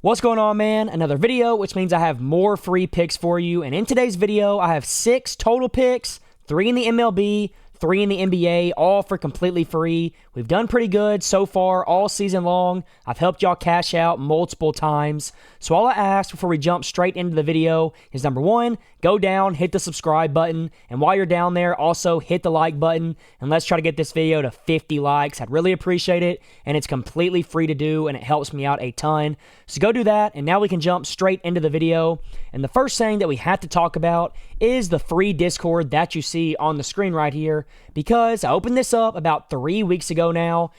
What's going on, man? Another video, which means I have more free picks for you. And in today's video, I have 6 total picks, 3 in the MLB, 3 in the NBA, all for completely free. We've done pretty good so far all season long. I've helped y'all cash out multiple times. So all I ask before we jump straight into the video is number 1, go down, hit the subscribe button. And while you're down there, also hit the like button. And let's try to get this video to 50 likes. I'd really appreciate it. And it's completely free to do, and it helps me out a ton. So go do that, and now we can jump straight into the video. And the first thing that we have to talk about is the free Discord that you see on the screen right here, because I opened this up about 3 weeks ago now,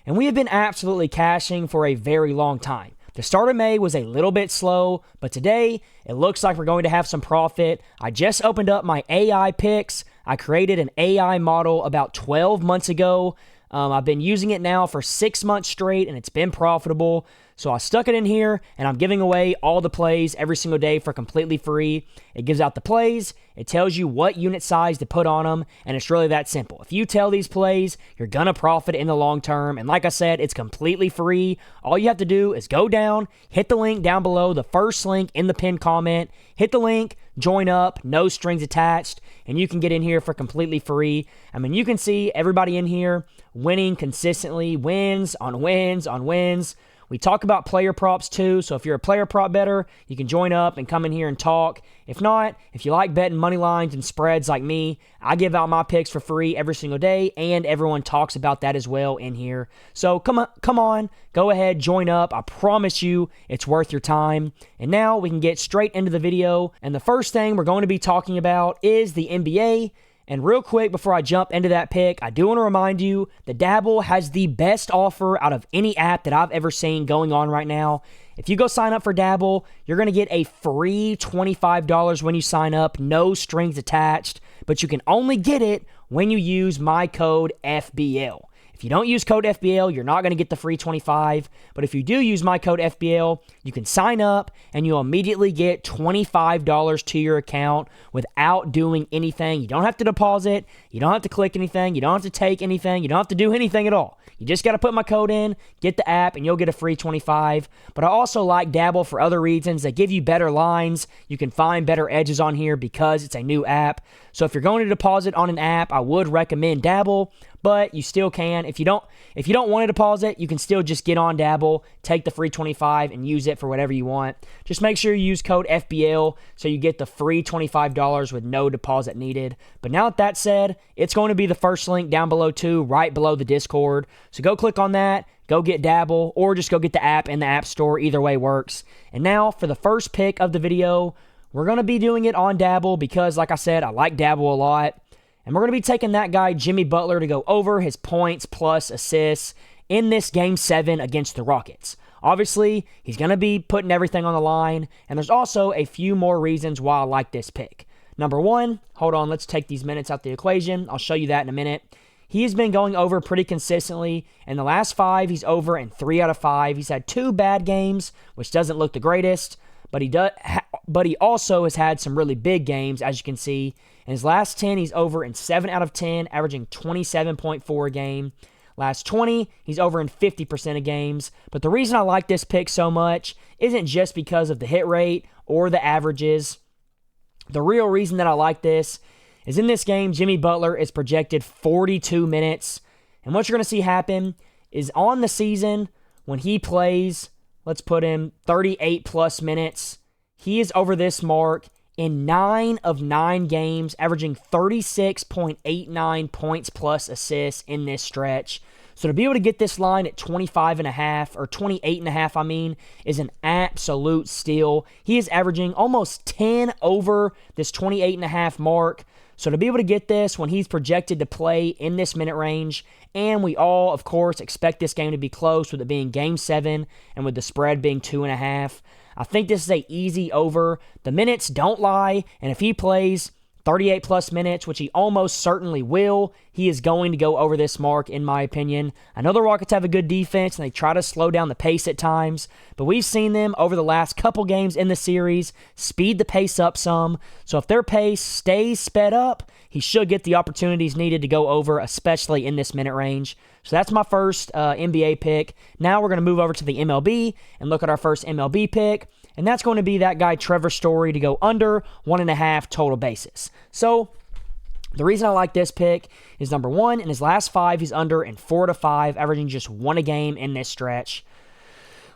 and we have been absolutely cashing for a very long time. The start of May was a little bit slow, but today it looks like we're going to have some profit. I just opened up my AI picks. I created an AI model about 12 months ago. I've been using it now for 6 months straight, and it's been profitable. So I stuck it in here, and I'm giving away all the plays every single day for completely free. It gives out the plays, it tells you what unit size to put on them, and it's really that simple. If you tell these plays, you're going to profit in the long term. And like I said, it's completely free. All you have to do is go down, hit the link down below, the first link in the pinned comment, hit the link, join up, no strings attached, and you can get in here for completely free. I mean, you can see everybody in here winning consistently, wins on wins on wins. We talk about player props too, so if you're a player prop bettor, you can join up and come in here and talk. If not, if you like betting money lines and spreads like me, I give out my picks for free every single day, and everyone talks about that as well in here. So come on, go ahead, join up. I promise you it's worth your time. And now we can get straight into the video, and the first thing we're going to be talking about is the NBA. And real quick, before I jump into that pick, I do want to remind you that Dabble has the best offer out of any app that I've ever seen going on right now. If you go sign up for Dabble, you're going to get a free $25 when you sign up, no strings attached, but you can only get it when you use my code FBL. If you don't use code FBL, you're not going to get the free 25, but if you do use my code FBL, you can sign up and you'll immediately get $25 to your account without doing anything. You don't have to deposit, you don't have to click anything, you don't have to take anything, you don't have to do anything at all. You just got to put my code in, get the app, and you'll get a free 25. But I also like Dabble for other reasons. They give you better lines. You can find better edges on here because it's a new app. So if you're going to deposit on an app, I would recommend Dabble, but you still can. If you don't want to deposit, you can still just get on Dabble, take the free 25, and use it for whatever you want. Just make sure you use code FBL so you get the free $25 with no deposit needed. But now that that's said, it's going to be the first link down below too, right below the Discord. So go click on that, go get Dabble, or just go get the app in the App Store. Either way works. And now for the first pick of the video, we're going to be doing it on Dabble because, like I said, I like Dabble a lot. And we're going to be taking that guy, Jimmy Butler, to go over his points plus assists in this Game 7 against the Rockets. Obviously, he's going to be putting everything on the line, and there's also a few more reasons why I like this pick. Number 1, hold on, let's take these minutes out the equation. I'll show you that in a minute. He has been going over pretty consistently. In the last 5, he's over in 3 out of 5. He's had 2 bad games, which doesn't look the greatest, but he also has had some really big games, as you can see. In his last 10, he's over in 7 out of 10, averaging 27.4 a game. Last 20, he's over in 50% of games. But the reason I like this pick so much isn't just because of the hit rate or the averages. The real reason that I like this is in this game, Jimmy Butler is projected 42 minutes. And what you're going to see happen is on the season, when he plays, let's put him 38 plus minutes, he is over this mark in 9 of 9 games, averaging 36.89 points plus assists in this stretch. So to be able to get this line at 25.5 or 28.5, I mean, is an absolute steal. He is averaging almost 10 over this 28.5 mark. So to be able to get this when he's projected to play in this minute range, and we all, of course, expect this game to be close with it being Game 7 and with the spread being 2.5, I think this is an easy over. The minutes don't lie, and if he plays 38 plus minutes, which he almost certainly will, he is going to go over this mark, in my opinion. I know the Rockets have a good defense, and they try to slow down the pace at times, but we've seen them over the last couple games in the series speed the pace up some. So if their pace stays sped up, he should get the opportunities needed to go over, especially in this minute range. So that's my first NBA pick. Now we're going to move over to the MLB and look at our first MLB pick. And that's going to be that guy Trevor Story to go under 1.5 total bases. So the reason I like this pick is, number one, in his last 5, he's under in 4 out of 5, averaging just 1 a game in this stretch.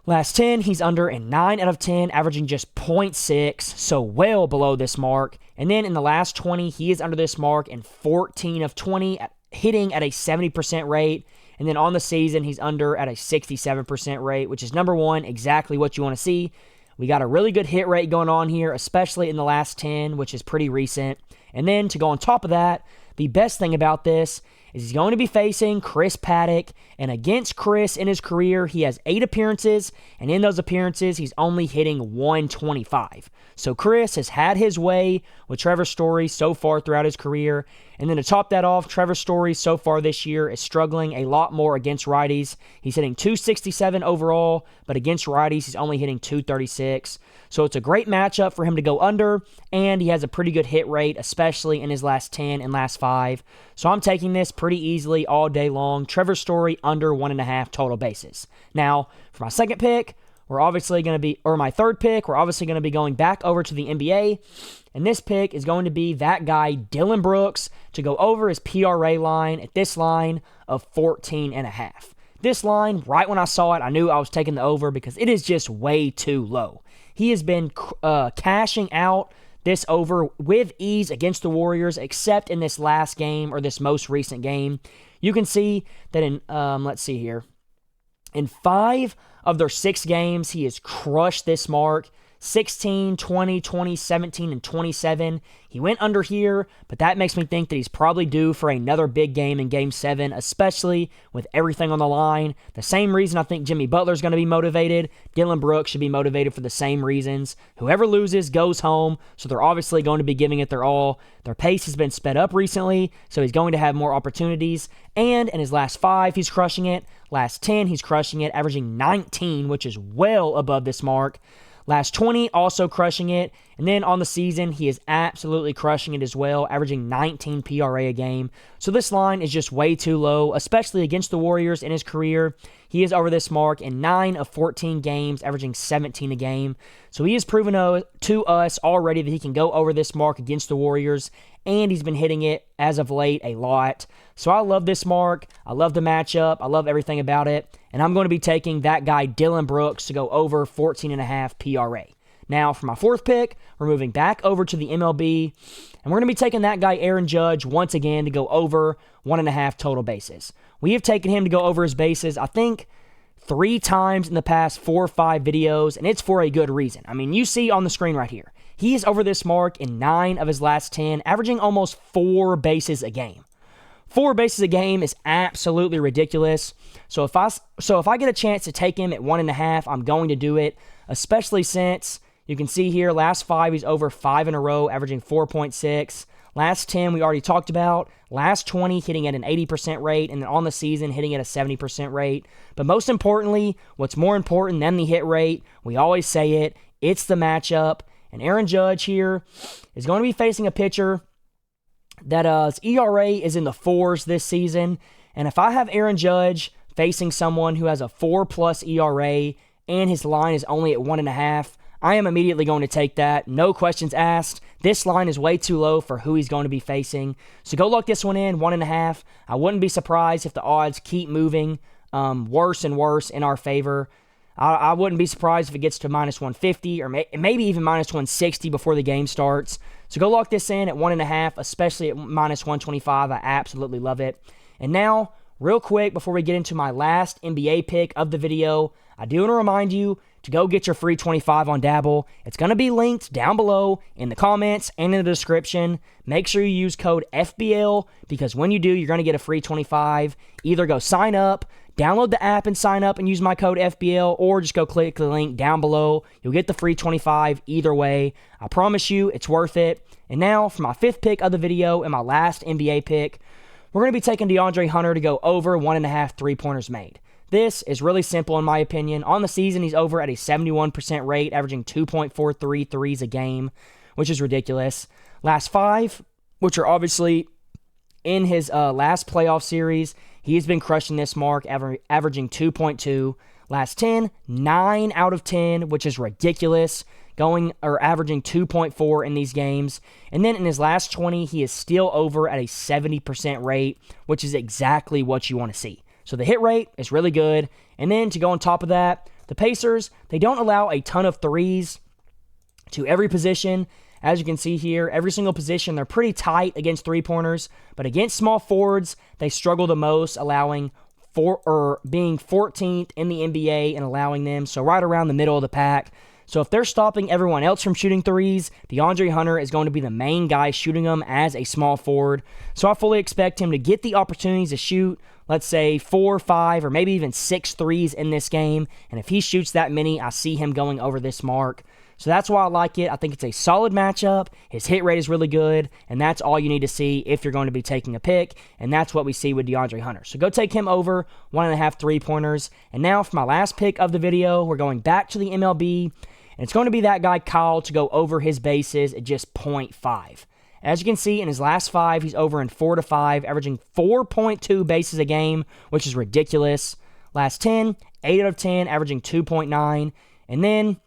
Last 10, he's under in 9 out of 10, averaging just 0.6, so well below this mark. And then in the last 20, he is under this mark in 14 of 20, hitting at a 70% rate. And then on the season, he's under at a 67% rate, which is, number one, exactly what you want to see. We got a really good hit rate going on here, especially in the last 10, which is pretty recent. And then to go on top of that, the best thing about this is he's going to be facing Chris Paddock. And against Chris in his career, he has 8 appearances. And in those appearances, he's only hitting 125. So Chris has had his way with Trevor Story so far throughout his career. And then to top that off, Trevor Story so far this year is struggling a lot more against righties. He's hitting 267 overall, but against righties, he's only hitting 236. So it's a great matchup for him to go under, and he has a pretty good hit rate, especially in his last 10 and last 5. So I'm taking this pretty easily all day long. Trevor Story under 1.5 total bases. Now, for my second pick, my third pick, we're obviously going to be going back over to the NBA. And this pick is going to be that guy, Dillon Brooks, to go over his PRA line at this line of 14.5. This line, right when I saw it, I knew I was taking the over because it is just way too low. He has been cashing out this over with ease against the Warriors, except in this last game or this most recent game. You can see that in, let's see here, in 5 of their 6 games, he has crushed this mark. 16, 20, 20, 17, and 27. He went under here, but that makes me think that he's probably due for another big game in Game 7, especially with everything on the line. The same reason I think Jimmy Butler is going to be motivated, Dillon Brooks should be motivated for the same reasons. Whoever loses goes home, so they're obviously going to be giving it their all. Their pace has been sped up recently, so he's going to have more opportunities. And in his last 5, he's crushing it. Last 10, he's crushing it, averaging 19, which is well above this mark. Last 20, also crushing it. And then on the season, he is absolutely crushing it as well, averaging 19 PRA a game. So this line is just way too low, especially against the Warriors in his career. He is over this mark in 9 of 14 games, averaging 17 a game. So he has proven to us already that he can go over this mark against the Warriors, and he's been hitting it as of late a lot. So I love this mark. I love the matchup. I love everything about it. And I'm going to be taking that guy, Dillon Brooks, to go over 14.5 PRA. Now, for my fourth pick, we're moving back over to the MLB, and we're going to be taking that guy, Aaron Judge, once again to go over 1.5 total bases. We have taken him to go over his bases, I think, 3 times in the past 4 or 5 videos, and it's for a good reason. I mean, you see on the screen right here, he is over this mark in 9 of his last 10, averaging almost 4 bases a game. 4 bases a game is absolutely ridiculous. So if I get a chance to take him at 1.5, I'm going to do it, especially since you can see here, last 5, he's over 5 in a row, averaging 4.6. Last 10, we already talked about. Last 20, hitting at an 80% rate, and then on the season, hitting at a 70% rate. But most importantly, what's more important than the hit rate, we always say it, it's the matchup. And Aaron Judge here is going to be facing a pitcher that his ERA is in the 4s this season. And if I have Aaron Judge facing someone who has a 4+ ERA and his line is only at 1.5, I am immediately going to take that. No questions asked. This line is way too low for who he's going to be facing. So go lock this one in, 1.5. I wouldn't be surprised if the odds keep moving worse and worse in our favor. I wouldn't be surprised if it gets to -150 or maybe even -160 before the game starts. So go lock this in at 1.5, especially at -125. I absolutely love it. And now, real quick, before we get into my last NBA pick of the video, I do want to remind you to go get your free 25 on Dabble. It's going to be linked down below in the comments and in the description. Make sure you use code FBL because when you do, you're going to get a free 25. Either go sign up, download the app and sign up and use my code FBL, or just go click the link down below. You'll get the free 25 either way. I promise you it's worth it. And now for my 5th pick of the video and my last NBA pick, we're going to be taking DeAndre Hunter to go over 1.5 3-pointers made. This is really simple in my opinion. On the season, he's over at a 71% rate, averaging 2.43 threes a game, which is ridiculous. Last 5, which are obviously in his last playoff series, He has been crushing this mark, averaging 2.2. Last 10, 9 out of 10, which is ridiculous, averaging 2.4 in these games. And then in his last 20, he is still over at a 70% rate, which is exactly what you want to see. So the hit rate is really good. And then to go on top of that, the Pacers, they don't allow a ton of threes to every position. As you can see here, every single position, they're pretty tight against three-pointers. But against small forwards, they struggle the most, being 14th in the NBA and allowing them. So right around the middle of the pack. So if they're stopping everyone else from shooting threes, DeAndre Hunter is going to be the main guy shooting them as a small forward. So I fully expect him to get the opportunities to shoot, let's say 4, 5, or maybe even 6 threes in this game. And if he shoots that many, I see him going over this mark. So that's why I like it. I think it's a solid matchup. His hit rate is really good, and that's all you need to see if you're going to be taking a pick, and that's what we see with DeAndre Hunter. So go take him over 1.5 3-pointers. And now for my last pick of the video, we're going back to the MLB, and it's going to be that guy Kyle to go over his bases at just 0.5. As you can see, in his last 5, he's over in 4 to 5, averaging 4.2 bases a game, which is ridiculous. Last 10, 8 out of 10, averaging 2.9. And then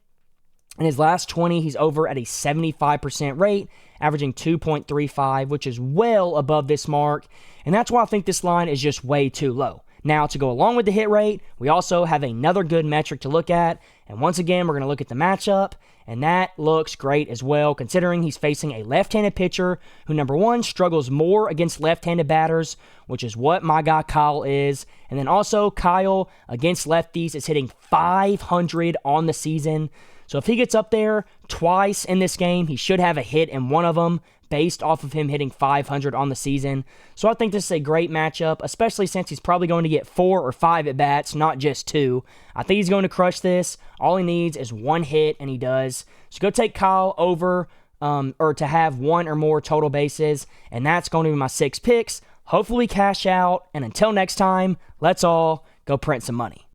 in his last 20, he's over at a 75% rate, averaging 2.35, which is well above this mark. And that's why I think this line is just way too low. Now, to go along with the hit rate, we also have another good metric to look at. And once again, we're going to look at the matchup. And that looks great as well, considering he's facing a left-handed pitcher who, number one, struggles more against left-handed batters, which is what my guy Kyle is. And then also, Kyle, against lefties, is hitting .500 on the season. So if he gets up there twice in this game, he should have a hit in one of them based off of him hitting .500 on the season. So I think this is a great matchup, especially since he's probably going to get 4 or 5 at-bats, not just 2. I think he's going to crush this. All he needs is 1 hit, and he does. So go take Kyle over or to have 1 or more total bases, and that's going to be my 6 picks. Hopefully cash out, and until next time, let's all go print some money.